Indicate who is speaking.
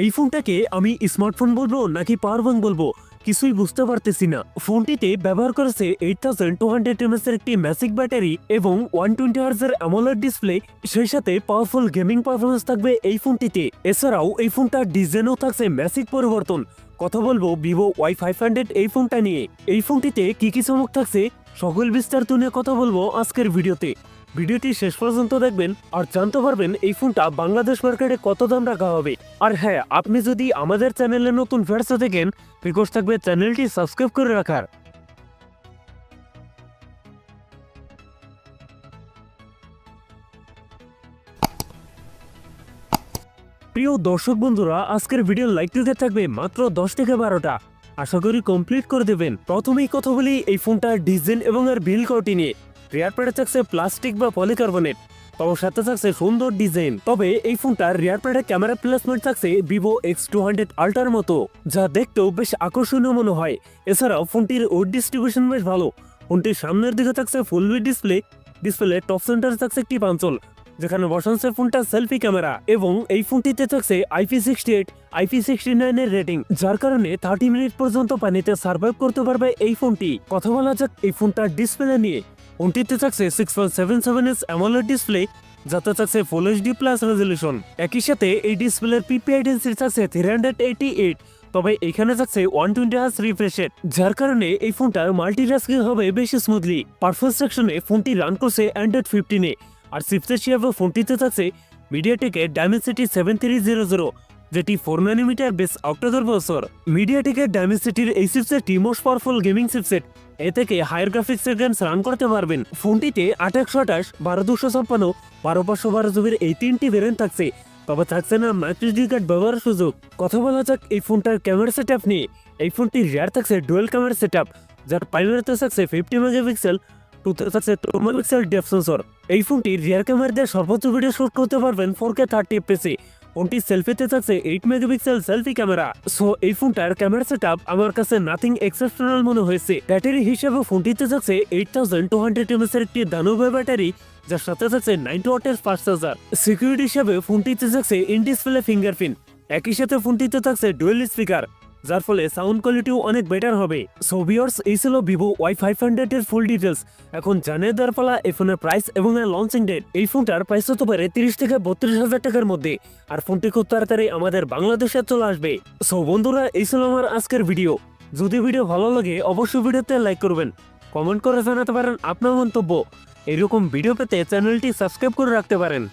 Speaker 1: এই ফোনটাকে আমি স্মার্টফোন বলবো নাকি পাওয়ার ব্যাংক বলবো কিছুই বুঝতে পারতেছি না। ফোনটিতে ব্যবহার করেছে 8200 mAh এর একটি ম্যাসিক ব্যাটারি এবং 120 Hz এর অ্যামোলেড ডিসপ্লে, সেই সাথে পাওয়ারফুল গেমিং পারফরমেন্স থাকবে এই ফোনটিতে। এছাড়াও এই ফোনটার ডিজাইনও থাকছে ম্যাসিক পরিবর্তন। কথা বলবো ভিভো Y500 এই ফোনটা নিয়ে। এই ফোনটিতে কি কি চমক থাকছে সকল বিস্তারিত নিয়ে কথা বলবো আজকের ভিডিওতে। ভিডিওটি শেষ পর্যন্ত দেখবেন আর জানতে পারবেন এই ফোনটা বাংলাদেশ মার্কেটে কত দাম রাখা হবে। আর হ্যাঁ, আপনি যদি আমাদের চ্যানেলে নতুন ভিউয়ার্স থাকেন, রিকোয়েস্ট থাকবে চ্যানেলটি সাবস্ক্রাইব করে রাখার। প্রিয় দর্শক বন্ধুরা, আজকের ভিডিও লাইক দিতে থাকবে মাত্র 10 থেকে 12টা। আশা করি কমপ্লিট করে দেবেন। প্রথমেই কথা বলি এই ফোনটার ডিজাইন এবং এর বিল্ড কোয়ালিটি নিয়ে। রিয়ার প্যাডে থাকছে প্লাস্টিক বা পলিকার্বনেট, তবে সাথে থাকছে সুন্দর ডিজাইন। তবে এই ফোনটার রিয়ার প্যাডে ক্যামেরা প্লেসমেন্ট থাকছে ভিভো X200 আল্ট্রার মতো, যা দেখতেও বেশ আকর্ষণীয় মনে হয়। এছাড়াও ফোনটির ওয়েট ডিস্ট্রিবিউশন বেশ ভালো। ফোনটির সামনের দিকে থাকছে ফুল উইড ডিসপ্লে টপ সেন্টারে থাকছে একটি পাঞ্চল, যেখানে বসানো ফোনটা সেলফি ক্যামেরা, এবং এই ফোনটিতে থাকছে IP68 IP69 এর রেটিং, যার কারণে 30 মিনিট পর্যন্ত পানিতে সার্ভাইভ করতে পারবে এই ফোনটি। কথা বলা যাক এই ফোনটার ডিসপ্লে নিয়ে। ফোনটিতে থাকছে 6.77 অ্যামোলেড ডিসপ্লে, যাতে থাকছে ফুল HD প্লাস রেজলিউশন। একই সাথে এই ডিসপ্লের PPI ডেন্সিটি থাকছে 388, তবে এখানে থাকছে 120 Hz রিফ্রেশ রেট, যার কারণে এই ফোনটার মাল্টিটাস্কিং হবে বেশি স্মুথলি। পারফরম্যান্স সেকশনে ফোনটি রান করছে Android 15-এ, আর চিপসেট হিসেবে ফোনটিতে থাকছে মিডিয়াটেকের ডাইমেনসিটি 7300, যেটি 4 nm বেস অক্টোবর বছর। মিডিয়াটেকের ডাইমেনসিটির এই চিপসেটটি মোস্ট পাওয়ারফুল গেমিং চিপসেট। এ থেকে হায়ার গ্রাফিক্স গেমস রান করতে পারবেন। ফোনটিতে 828, 12256, 12512 জিবির এই তিনটি ভেরিয়েন্ট থাকছে, তবে থাকছে না মাইক্রোএসডি কার্ড ব্যবহারের সুযোগ। কথা বলা যাক এই ফোনটার ক্যামেরা সেটআপ নিয়ে। এই ফোনটির রিয়ার থাকছে ডুয়াল ক্যামেরা সেটআপ, যার প্রাইমারিতে থাকছে 50 মেগাপিক্সেল, থাকছে 2 মেগাপিক্সেল ডেপথ সেন্সর। এই ফোনটির রিয়ার ক্যামেরা দিয়ে সর্বোচ্চ ভিডিও শুট করতে পারবেন 4K 30 fps। ফোনটির সেলফিতে থাকছে 8 মেগাপিক্সেল সেলফি ক্যামেরা। সো এই ফোনটার ক্যামেরা সেটআপ আমার কাছে নাথিং এক্সেপশনাল মনে হয়েছে। ব্যাটারি হিসেবে ফোনটিতে থাকছে 8200 mAh এর একটি দানবে ব্যাটারি, যার সাথে থাকছে 90 ওয়াটের ফাস্ট চার্জার। সিকিউরিটি হিসেবে ফোনটিতে থাকছে ইন ডিসপ্লে ফিঙ্গারপ্রিন্ট। একই সাথে ফোনটিতে থাকছে ডুয়েল স্পিকার, যার ফলে সাউন্ড কোয়ালিটিও অনেক বেটার হবে। সো ভিউয়ার্স, এই ছিল ভিভো Y500 এর ফুল ডিটেলস। এখন জানিয়ে দেওয়ার পালা এই ফোনের প্রাইস এবং এর লঞ্চিং ডেট। এই ফোনটার প্রাইস হতে পারে 30 থেকে 32,000 টাকার মধ্যে, আর ফোনটি খুব তাড়াতাড়ি আমাদের বাংলাদেশে চলে আসবে। সো বন্ধুরা, এই ছিল আমার আজকের ভিডিও। যদি ভিডিও ভালো লাগে অবশ্যই ভিডিওতে লাইক করবেন, কমেন্ট করে জানাতে পারেন আপনার মন্তব্য। এরকম ভিডিও পেতে চ্যানেলটি সাবস্ক্রাইব করে রাখতে পারেন।